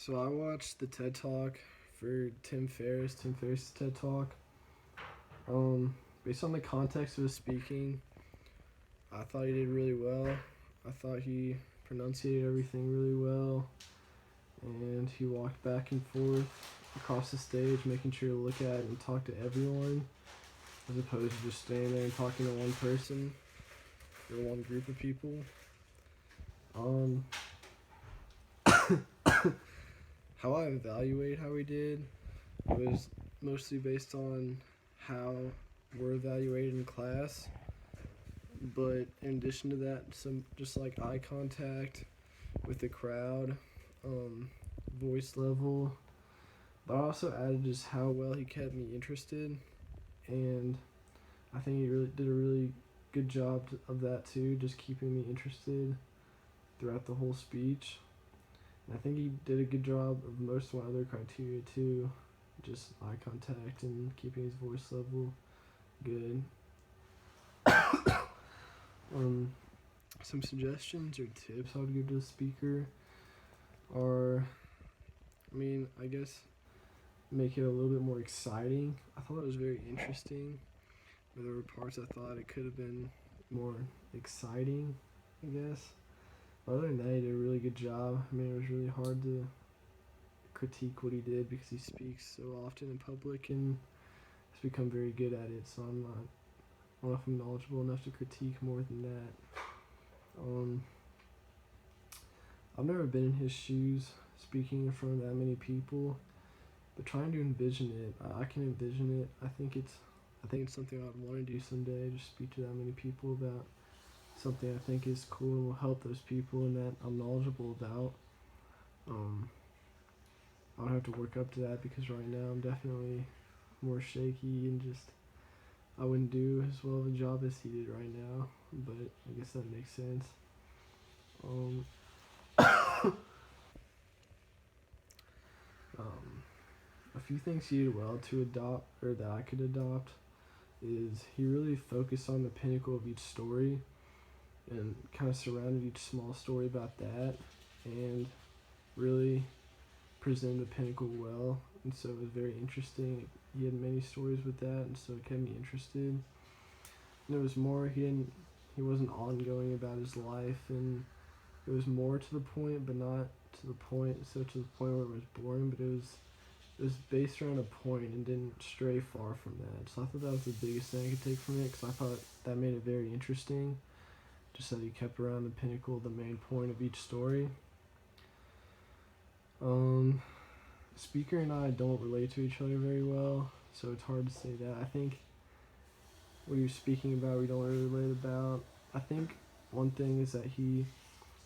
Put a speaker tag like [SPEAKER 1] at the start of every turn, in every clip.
[SPEAKER 1] So I watched the TED Talk for Tim Ferriss's TED Talk. Based on the context of his speaking, I thought he did really well. I thought he pronunciated everything really well, and he walked back and forth across the stage, making sure to look at and talk to everyone, as opposed to just standing there and talking to one person or one group of people. How I evaluate how he did was mostly based on how we're evaluated in class, but in addition to that, some just like eye contact with the crowd, voice level, but I also added just how well he kept me interested, and I think he really did a really good job of that too, just keeping me interested throughout the whole speech. And I think he did a good job of most of my other criteria too, just eye contact and keeping his voice level good. Some suggestions or tips I would give to the speaker are, I guess make it a little bit more exciting. I thought it was very interesting, but there were parts I thought it could have been more exciting, I guess. But other than that, he did a really good job. It was really hard to critique what he did because he speaks so often in public and has become very good at it, so I don't know if I'm knowledgeable enough to critique more than that. I've never been in his shoes speaking in front of that many people, but trying to envision it, I can envision it. I think it's something I'd want to do someday, just speak to that many people about something I think is cool and will help those people and that I'm knowledgeable about. I don't have to work up to that because right now I'm definitely more shaky and just I wouldn't do as well of a job as he did right now, but I guess that makes sense. A few things he did well to adopt, or that I could adopt, is he really focused on the pinnacle of each story and kind of surrounded each small story about that and really presented the pinnacle well, and so it was very interesting. He had many stories with that, and so it kept me interested. And there was more. He wasn't ongoing about his life, and it was more to the point, but not to the point. So to the point where it was boring, but it was based around a point and didn't stray far from that. So I thought that was the biggest thing I could take from it, because I thought that made it very interesting. Just that he kept around the pinnacle, the main point of each story. Speaker and I don't relate to each other very well, so it's hard to say that. I think what he was speaking about we don't really relate about. I think one thing is that he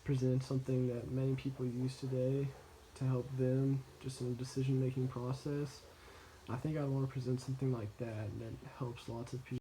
[SPEAKER 1] presented something that many people use today to help them just in a decision making process. I think I want to present something like that helps lots of people.